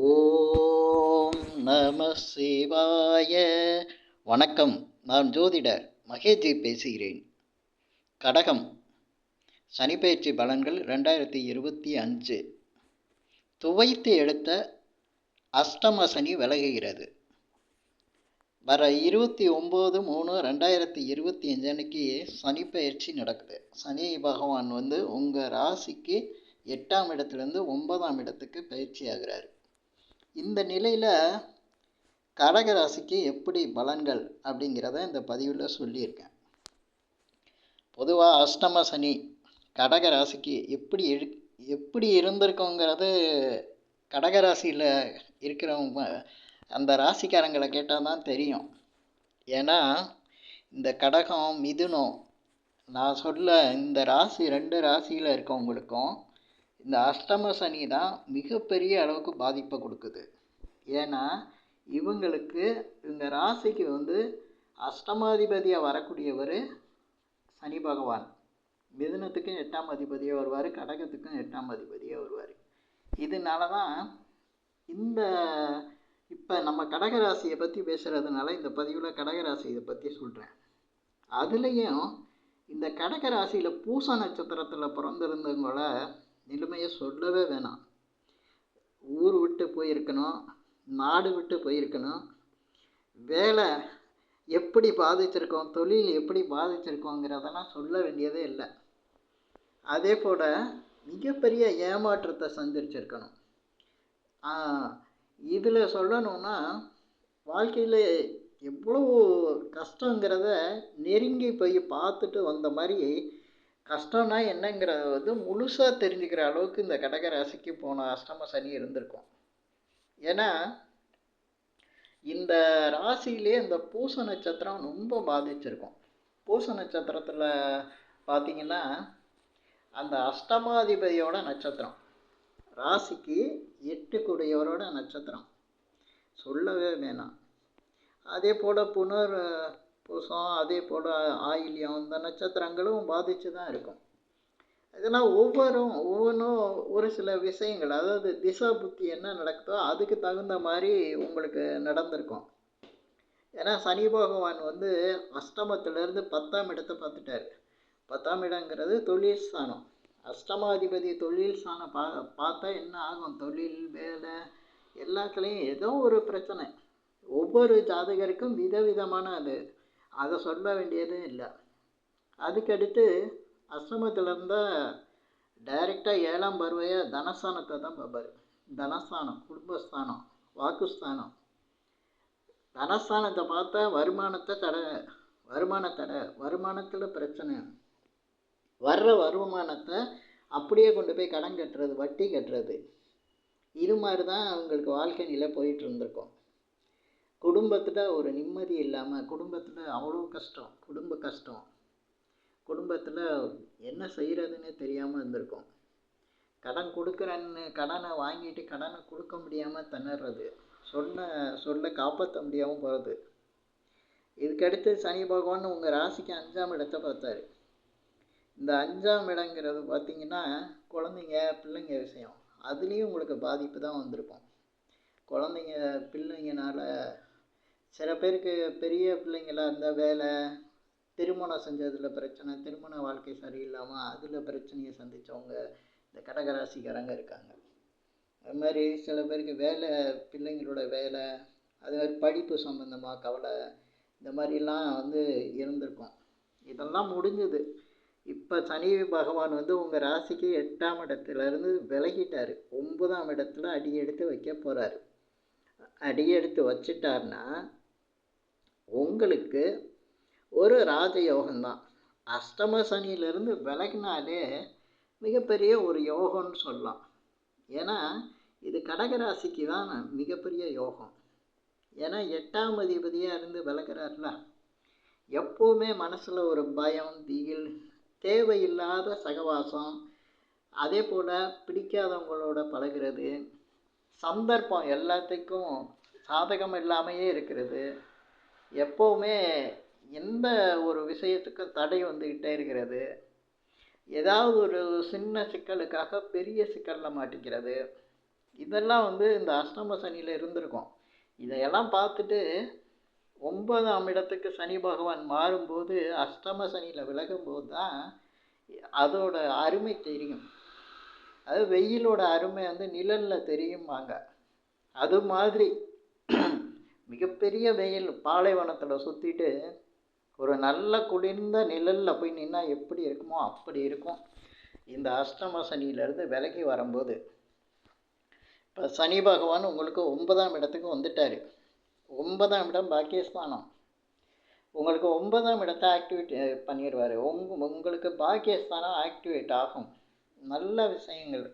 ஓம் நம சிவாய. வணக்கம். நான் ஜோதிடர் மகேஜி பேசுகிறேன். கடகம் சனிப்பெயர்ச்சி பலன்கள் 2025. துவைத்து எடுத்த அஷ்டம சனி விலகுகிறது. வர 29/3/2025 அன்னைக்கு சனிப்பெயர்ச்சி நடக்குது. சனி பகவான் உங்கள் ராசிக்கு 8ஆம் இடத்துலேருந்து 9ஆம் இடத்துக்கு பயிற்சி ஆகிறார். இந்த நிலையில் கடக ராசிக்கு எப்படி பலன்கள் அப்படிங்கிறத இந்த பதிவில் சொல்லியிருக்கேன். பொதுவாக அஷ்டம சனி கடக ராசிக்கு எப்படி இருந்திருக்கோங்கிறது கடகராசியில் இருக்கிறவங்க அந்த ராசிக்காரங்களை கேட்டால் தான் தெரியும். ஏன்னா இந்த கடகம் மிதுனம் நான் சொல்ல இந்த ராசி 2 ராசியில் இருக்கவங்களுக்கும் இந்த அஷ்டம சனி தான் மிகப்பெரிய அளவுக்கு பாதிப்பை கொடுக்குது. ஏன்னா இவங்க ராசிக்கு அஷ்டமாதிபதியாக வரக்கூடியவர் சனி பகவான். மிதுனத்துக்கும் 8ஆம் அதிபதியாக வருவார், கடகத்துக்கும் 8ஆம் அதிபதியாக வருவார். இதனால தான் இப்போ நம்ம கடகராசியை பற்றி பேசுகிறதுனால இந்த பதிவில் கடகராசியை பற்றி சொல்கிறேன். அதுலேயும் இந்த கடகராசியில் பூச நட்சத்திரத்தில் பிறந்திருந்தவங்கள நிலைமையை சொல்லவே வேணாம். ஊர் விட்டு போயிருக்கணும், நாடு விட்டு போயிருக்கணும், வேலை எப்படி பாதிச்சிருக்கோம், தொழில் எப்படி பாதிச்சிருக்கோங்கிறதெல்லாம் சொல்ல வேண்டியதே இல்லை. அதே போல் மிகப்பெரிய ஏமாற்றத்தை சந்திச்சிருக்கணும். இதில் சொல்லணுன்னா வாழ்க்கையில் எவ்வளோ கஷ்டங்கிறத நெருங்கி போய் பார்த்துட்டு வந்த மாதிரி கஷ்டம்னா என்னங்கிறத முழுசாக தெரிஞ்சுக்கிற அளவுக்கு இந்த கடகராசிக்கு போன அஷ்டம சனி இருந்திருக்கும். ஏன்னா இந்த ராசியிலே இந்த பூச நட்சத்திரம் ரொம்ப பாதிச்சிருக்கும். பூச நட்சத்திரத்தில் பார்த்திங்கன்னா அந்த அஷ்டமாதிபதியோட நட்சத்திரம், ராசிக்கு 8 கூடியவரோட நட்சத்திரம் சொல்லவே வேணாம். அதே போல் புனர் பூசம், அதே போல் ஆயில்யம், இந்த நட்சத்திரங்களும் பாதித்து தான் இருக்கும். இதெல்லாம் ஒவ்வொன்றும் ஒரு சில விஷயங்கள், அதாவது திசா புத்தி என்ன நடக்குதோ அதுக்கு தகுந்த மாதிரி உங்களுக்கு நடந்திருக்கும். ஏன்னா சனி பகவான் அஷ்டமத்திலேருந்து 10ஆம் இடத்தை பார்த்துட்டார். 10ஆம் இடங்கிறது தொழில் ஸ்தானம். அஷ்டமாதிபதி தொழில் ஸ்தானம் பார்த்தா என்ன ஆகும்? தொழில், வேலை எல்லாத்துலேயும் ஏதோ ஒரு பிரச்சனை. ஒவ்வொரு ஜாதகருக்கும் விதவிதமான அதை சொல்ல வேண்டியதே இல்லை. அதுக்கடுத்து அஷ்டமத்தில் இருந்தால் டைரெக்டாக 7ஆம் பார்வையாக தனஸ்தானத்தை தான் பார்ப்பார். தனஸ்தானம், குடும்பஸ்தானம், வாக்குஸ்தானம். தனஸ்தானத்தை பார்த்தா வருமானத்தில் பிரச்சனை. வர்ற வருமானத்தை அப்படியே கொண்டு போய் கடன் கட்டுறது, வட்டி கட்டுறது, இது மாதிரி தான் அவங்களுக்கு வாழ்க்கை நிலை போயிட்டு இருந்திருக்கும். குடும்பத்தில் ஒரு நிம்மதி இல்லாமல், குடும்பத்தில் அவ்வளோ கஷ்டம், குடும்பத்தில் என்ன செய்கிறதுன்னே தெரியாமல் இருந்திருக்கும். கடன் கொடுக்குறேன்னு கடனை வாங்கிட்டு கடனை கொடுக்க முடியாமல் திணறது, சொல்ல காப்பாற்ற முடியாமல் போகிறது. இதுக்கடுத்து சனி பகவான் உங்கள் ராசிக்கு 5ஆம் இடத்தை பார்த்தாரு. இந்த 5ஆம் இடங்கிறது பார்த்திங்கன்னா குழந்தைங்க, பிள்ளைங்க விஷயம். அதுலேயும் உங்களுக்கு பாதிப்பு தான் வந்திருக்கும். குழந்தைங்க, பிள்ளைங்கனால சில பேருக்கு பெரிய பிள்ளைங்களாக இருந்தால் வேலை, திருமணம் செஞ்சதில் பிரச்சனை, திருமண வாழ்க்கை சரியில்லாமல் அதில் பிரச்சனையை சந்தித்தவங்க இந்த கடகராசிக்காரங்க இருக்காங்க. அது மாதிரி சில பேருக்கு வேலை, பிள்ளைங்களோட வேலை, அது மாதிரி படிப்பு சம்மந்தமாக கவலை, இந்த மாதிரிலாம் இருந்திருக்கும். இதெல்லாம் முடிஞ்சது. இப்போ சனி பகவான் உங்கள் ராசிக்கு 8ஆம் இடத்துலேருந்து விலகிட்டார். 9ஆம் இடத்துல அடியெடுத்து வைக்க போகிறாரு. அடியெடுத்து வச்சிட்டார்னா உங்களுக்கு ஒரு ராஜயோகம்தான். அஷ்டம சனியிலிருந்து விலகினாலே மிகப்பெரிய ஒரு யோகம்னு சொல்லலாம். ஏன்னா இது கடகராசிக்கு தான் மிகப்பெரிய யோகம். ஏன்னா 8ஆம் அதிபதியாக இருந்து விலகிறார்ல, எப்போவுமே மனசில் ஒரு பயம், திகில், தேவையில்லாத சகவாசம், அதே போல் பிடிக்காதவங்களோட பழகிறது, சந்தர்ப்பம் எல்லாத்துக்கும் சாதகம் இல்லாமையே இருக்கிறது, எப்போவுமே எந்த ஒரு விஷயத்துக்கும் தடை வந்துக்கிட்டே இருக்கிறது, ஏதாவது ஒரு சின்ன சிக்கலுக்காக பெரிய சிக்கலில் மாட்டிக்கிறது, இதெல்லாம் வந்து இந்த அஷ்டம சனியில் இருந்திருக்கும். இதையெல்லாம் பார்த்துட்டு 9ஆம் இடத்துக்கு சனி பகவான் மாறும்போது அஷ்டம சனியில் விலகும்போது தான் அதோட அருமை தெரியும். அது வெயிலோட அருமை வந்து நிழலில் தெரியுமாங்க. அது மாதிரி மிகப்பெரிய வெயில் பாலைவனத்தில் சுற்றிட்டு ஒரு நல்ல குளிர்ந்த நிழலில் போய் நின்னா எப்படி இருக்குமோ அப்படி இருக்கும் இந்த அஷ்டம சனியிலேருந்து விலகி வரும்போது. இப்போ சனி பகவான் உங்களுக்கு 9ஆம் இடத்துக்கு வந்துட்டார். 9ஆம் இடம் பாக்கியஸ்தானம். உங்களுக்கு 9ஆம் இடத்தை ஆக்டிவேட் பண்ணிடுவார். உங்களுக்கு பாக்கியஸ்தானம் ஆக்டிவேட் ஆகும். நல்ல விஷயங்கள்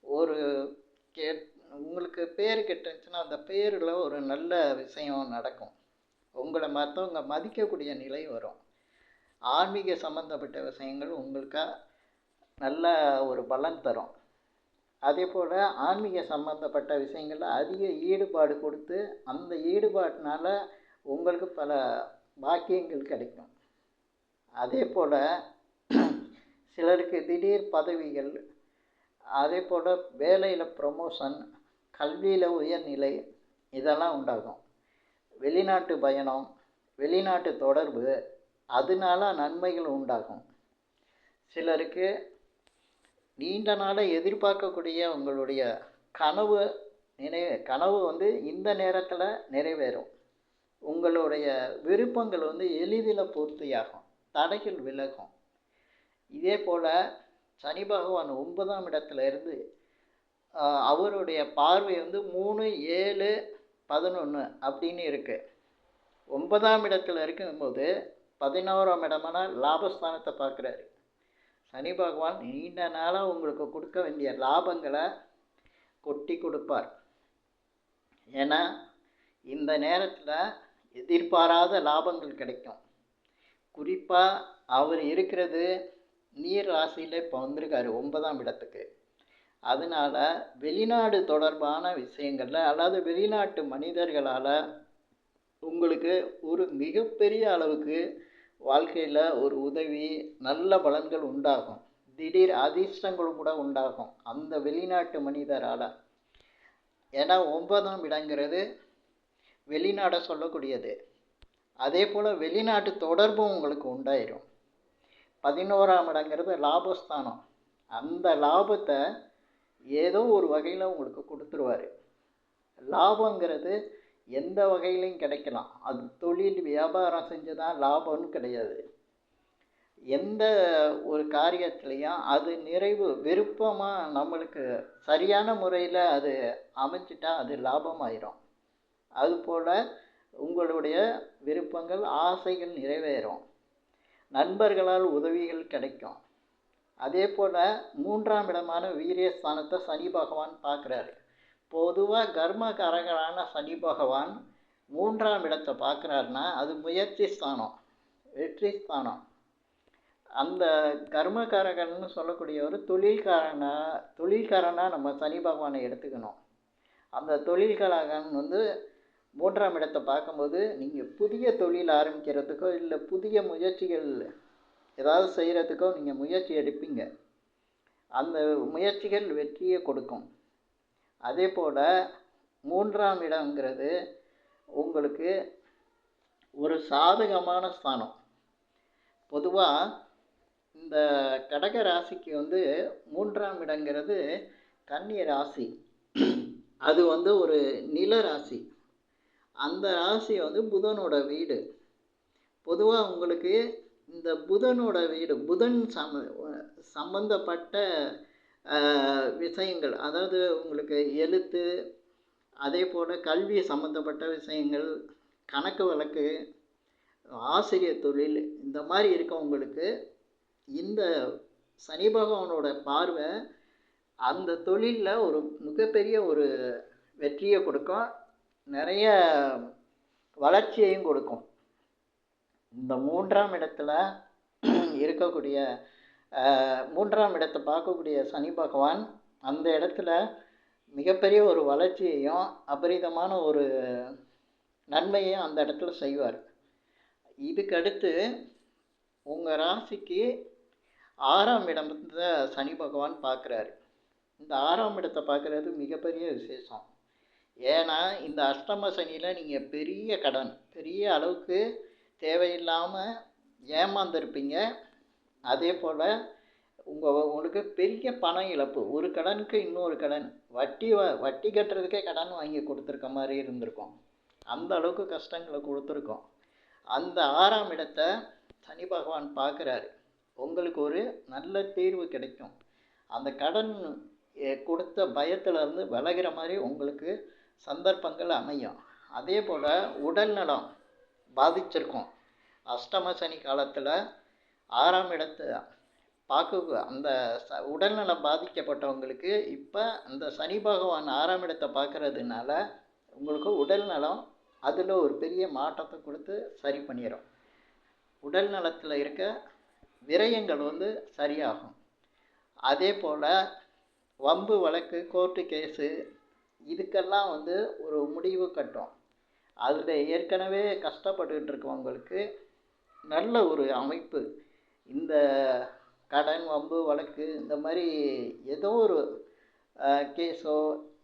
ஒரு கே உங்களுக்கு பேர் கெட்டுச்சுன்னா அந்த பேரில் ஒரு நல்ல விஷயம் நடக்கும். உங்களை மற்றவங்க மதிக்கக்கூடிய நிலை வரும். ஆன்மீக சம்மந்தப்பட்ட விஷயங்கள் உங்களுக்கு நல்ல ஒரு பலன் தரும். அதே போல் ஆன்மீக சம்மந்தப்பட்ட விஷயங்களில் அதிக ஈடுபாடு கொடுத்து அந்த ஈடுபாட்டினால உங்களுக்கு பல பாக்கியங்கள் கிடைக்கும். அதே போல் சிலருக்கு திடீர் பதவிகள், அதே போல் வேலையில் ப்ரமோஷன், கல்வியில் உயர்நிலை இதெல்லாம் உண்டாகும். வெளிநாட்டு பயணம், வெளிநாட்டு தொடர்பு, அதனால நன்மைகள் உண்டாகும். சிலருக்கு நீண்ட நாளை எதிர்பார்க்கக்கூடிய உங்களுடைய கனவு வந்து இந்த நேரத்தில் நிறைவேறும். உங்களுடைய விருப்பங்கள் வந்து எளிதில் பூர்த்தியாகும், தடைகள் விலகும். இதே போல் சனி பகவான் 9ஆம் இடத்துல இருந்து அவருடைய பார்வை வந்து 3, 7, 11 அப்படின்னு இருக்குது. 9ஆம் இடத்துல இருக்கும்போது 11ஆம் இடமான லாபஸ்தானத்தை பார்க்குறாரு. சனி பகவான் நீண்ட நாளாக உங்களுக்கு கொடுக்க வேண்டிய லாபங்களை கொட்டி கொடுப்பார். ஏன்னா இந்த நேரத்தில் எதிர்பாராத லாபங்கள் கிடைக்கும். குறிப்பாக அவர் இருக்கிறது நீர் ராசியில் இப்போ வந்திருக்காரு 9ஆம் இடத்துக்கு. அதனால் வெளிநாடு தொடர்பான விஷயங்களில் அல்லது வெளிநாட்டு மனிதர்களால் உங்களுக்கு ஒரு மிகப்பெரிய அளவுக்கு வாழ்க்கையில் ஒரு உதவி, நல்ல பலன்கள் உண்டாகும். திடீர் அதிர்ஷ்டங்களும் கூட உண்டாகும் அந்த வெளிநாட்டு மனிதரால். ஏன்னா 9ஆம் இடங்கிறது வெளிநாடை சொல்லக்கூடியது. அதே போல் வெளிநாட்டு தொடர்பும் உங்களுக்கு உண்டாயிரும். 11ஆம் இடங்கிறது லாபஸ்தானம். அந்த லாபத்தை ஏதோ ஒரு வகையில் உங்களுக்கு கொடுத்துருவார். லாபங்கிறது எந்த வகையிலையும் கிடைக்கலாம். அது தொழில் வியாபாரம் செஞ்சு தான் லாபம்னு கிடையாது. எந்த ஒரு காரியத்துலேயும் அது நிறைவு விருப்பமாக நம்மளுக்கு சரியான முறையில் அது அமைச்சிட்டா அது லாபமாயிரும். அதுபோல் உங்களுடைய விருப்பங்கள், ஆசைகள் நிறைவேறும். நண்பர்களால் உதவிகள் கிடைக்கும். அதே போல் 3ஆம் இடமான வீரியஸ்தானத்தை சனி பகவான் பார்க்குறாரு. பொதுவாக கர்மகாரகரான சனி பகவான் 3ஆம் இடத்தை பார்க்குறாருன்னா அது முயற்சி ஸ்தானம், வெற்றி ஸ்தானம். அந்த கர்மகாரகன்னு சொல்லக்கூடியவர் தொழில்காரனாக நம்ம சனி பகவானை எடுத்துக்கணும். அந்த தொழில்காரகன் வந்து 3ஆம் இடத்தை பார்க்கும்போது நீங்கள் புதிய தொழில் ஆரம்பிக்கிறதுக்கோ இல்லை புதிய முயற்சிகள் ஏதாவது செய்கிறதுக்கோ நீங்கள் முயற்சி எடுப்பீங்க. அந்த முயற்சிகள் வெற்றியை கொடுக்கும். அதே போல் 3ஆம் இடங்கிறது உங்களுக்கு ஒரு சாதகமான ஸ்தானம். பொதுவாக இந்த கடக ராசிக்கு வந்து 3ஆம் இடங்கிறது கன்னி ராசி. அது வந்து ஒரு நில ராசி. அந்த ராசி வந்து புதனோட வீடு. பொதுவாக உங்களுக்கு இந்த புதனோட வீடு, புதன் சம்பந்தப்பட்ட விஷயங்கள், அதாவது உங்களுக்கு எழுத்து, அதே போல் கல்வி சம்பந்தப்பட்ட விஷயங்கள், கணக்கு வழக்கு, ஆசிரியர் தொழில், இந்த மாதிரி இருக்கவங்களுக்கு இந்த சனி பகவானோட பார்வை அந்த தொழிலில் ஒரு மிகப்பெரிய ஒரு வெற்றியை கொடுக்கும், நிறைய வளர்ச்சியையும் கொடுக்கும். இந்த 3ஆம் இடத்துல இருக்கக்கூடிய 3ஆம் இடத்தை பார்க்கக்கூடிய சனி பகவான் அந்த இடத்துல மிகப்பெரிய ஒரு வளர்ச்சியையும் அபரிதமான ஒரு நன்மையையும் அந்த இடத்துல செய்வார். இதுக்கடுத்து உங்கள் ராசிக்கு 6ஆம் இடத்தை சனி பகவான் பார்க்குறாரு. இந்த 6ஆம் இடத்தை பார்க்குறது மிகப்பெரிய விசேஷம். ஏன்னா இந்த அஷ்டம சனியில் நீங்கள் பெரிய அளவுக்கு தேவையில்லாமல் ஏமாந்துருப்பீங்க. அதே போல் உங்களுக்கு பெரிய பண இழப்பு. ஒரு கடனுக்கு இன்னொரு கடன், வட்டி கட்டுறதுக்கே கடன் வாங்கி கொடுத்துருக்க மாதிரி இருந்திருக்கும். அந்த அளவுக்கு கஷ்டங்களை கொடுத்துருக்கோம். அந்த 6ஆம் இடத்தை சனி பகவான் பார்க்குறாரு. உங்களுக்கு ஒரு நல்ல தீர்வு கிடைக்கும். அந்த கடன் கொடுத்த பயத்திலேருந்து விலகிற மாதிரி உங்களுக்கு சந்தர்ப்பங்கள் அமையும். அதே போல் உடல் நலம் பாதிச்சிருக்கும். அஷ்டம சனி காலத்தில் 6ஆம் இடத்தை அந்த உடல்நலம் பாதிக்கப்பட்டவங்களுக்கு இப்போ அந்த சனி பகவான் 6ஆம் இடத்தை பார்க்கறதுனால உங்களுக்கு உடல் நலம் அதில் ஒரு பெரிய மாற்றத்தை கொடுத்து சரி பண்ணிடும். உடல் நலத்தில் இருக்க விரயங்கள் சரியாகும். அதே போல் வம்பு வழக்கு, கோர்ட்டு கேஸு இதுக்கெல்லாம் ஒரு முடிவு கட்டும். அதில் ஏற்கனவே கஷ்டப்பட்டுக்கிட்டு இருக்கவங்களுக்கு நல்ல ஒரு அமைப்பு. இந்த கடன், வம்பு வழக்கு இந்த மாதிரி ஏதோ ஒரு கேஸோ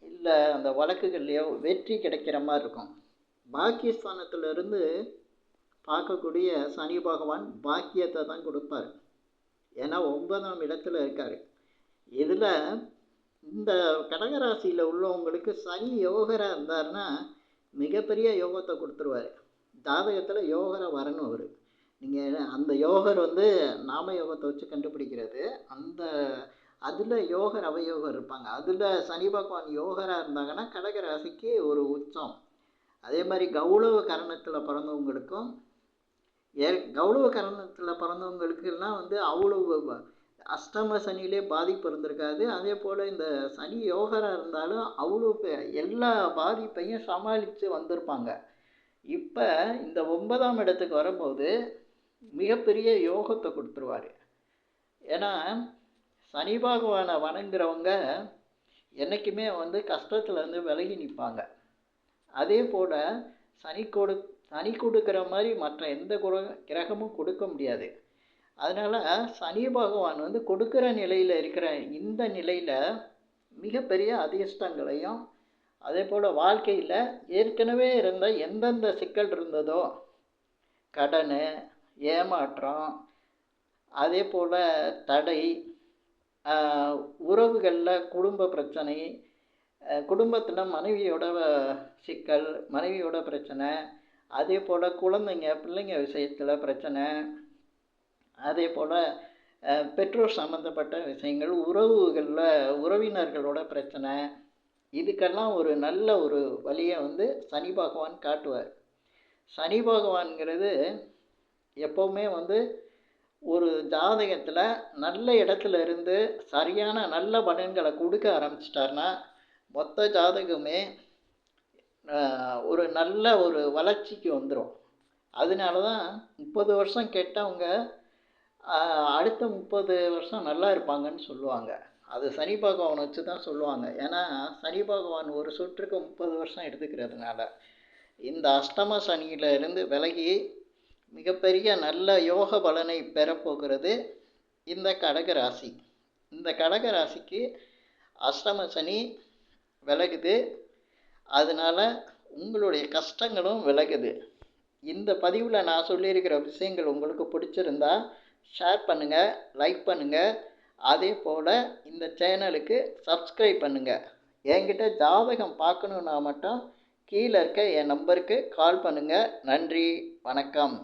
இல்லை அந்த வழக்குகள்லையோ வெற்றி கிடைக்கிற மாதிரி இருக்கும். பாக்கியஸ்தானத்திலிருந்து பார்க்கக்கூடிய சனி பகவான் பாக்கியத்தை தான் கொடுப்பார். ஏன்னா 9ஆம் இடத்துல இருக்கார். இதில் இந்த கடகராசியில் உள்ளவங்களுக்கு சனி யோகராக இருந்தார்னா மிகப்பெரிய யோகத்தை கொடுத்துருவார். ஜாதகத்தில் யோகரை வரணும். அவர் நீங்கள் அந்த யோகர் நாம யோகத்தை வச்சு கண்டுபிடிக்கிறது. அதில் யோகர் அவயோகர் இருப்பாங்க. அதில் சனி பகவான் யோகராக இருந்தாங்கன்னா கடகராசிக்கு ஒரு உச்சம். அதே மாதிரி கௌரவ கரணத்தில் பிறந்தவங்களுக்கும் கௌரவ கரணத்தில் பிறந்தவங்களுக்கெல்லாம் அவ்வளவு அஷ்டம சனியிலே பாதிப்பு இருந்திருக்காது. அதே போல் இந்த சனி யோகராக இருந்தாலும் அவ்வளோ எல்லா பாதிப்பையும் சமாளித்து வந்திருப்பாங்க. இப்போ இந்த 9ஆம் இடத்துக்கு வரும்போது மிகப்பெரிய யோகத்தை கொடுத்துருவார். ஏன்னா சனி பகவானை வணங்குறவங்க என்றைக்குமே கஷ்டத்துலேருந்து விலகி நிற்பாங்க. அதே போல் சனி கொடுக்குற மாதிரி மற்ற எந்த கிரகமும் கொடுக்க முடியாது. அதனால் சனி பகவான் கொடுக்குற நிலையில் இருக்கிற இந்த நிலையில் மிகப்பெரிய அதிர்ஷ்டங்களையும், அதே போல் வாழ்க்கையில் ஏற்கனவே இருந்த எந்தெந்த சிக்கல் இருந்ததோ, கடன், ஏமாற்றம், அதே போல் தடை, உறவுகளில் குடும்ப பிரச்சனை, குடும்பத்தில் மனைவியோட சிக்கல், மனைவியோட பிரச்சனை, அதே போல் பிள்ளைங்க விஷயத்தில் பிரச்சனை, அதே போல் பெற்றோர் சம்மந்தப்பட்ட விஷயங்கள், உறவினர்களோட பிரச்சனை, இதுக்கெல்லாம் ஒரு நல்ல ஒரு வழியை சனி பகவான் காட்டுவார். சனி பகவான்கிறது எப்போவுமே ஒரு ஜாதகத்தில் நல்ல இடத்துல இருந்து சரியான நல்ல பலன்களை கொடுக்க ஆரம்பிச்சிட்டாருன்னா மொத்த ஜாதகமே ஒரு நல்ல ஒரு வளர்ச்சிக்கு வந்துடும். அதனால தான் 30 வருஷம் கெட்டவங்க அடுத்த 30 வருஷம் நல்லா இருப்பாங்கன்னு சொல்லுவாங்க. அது சனி பகவான் வச்சு தான் சொல்லுவாங்க. ஏன்னா சனி பகவான் ஒரு சுற்றுக்கு 30 வருஷம் எடுத்துக்கிறதுனால இந்த அஷ்டம சனியில் இருந்து விலகி மிகப்பெரிய நல்ல யோக பலனை பெறப்போகிறது இந்த கடகராசி. இந்த கடகராசிக்கு அஷ்டம சனி விலகுது. அதனால் உங்களுடைய கஷ்டங்களும் விலகுது. இந்த பதிவில் நான் சொல்லியிருக்கிற விஷயங்கள் உங்களுக்கு பிடிச்சிருந்தா ஷேர் பண்ணுங்கள், லைக் பண்ணுங்கள். அதே போல் இந்த சேனலுக்கு சப்ஸ்கிரைப் பண்ணுங்கள். என்கிட்ட ஜாதகம் பார்க்கணுன்னா மட்டும் கீழே இருக்க என் நம்பருக்கு கால் பண்ணுங்கள். நன்றி, வணக்கம்.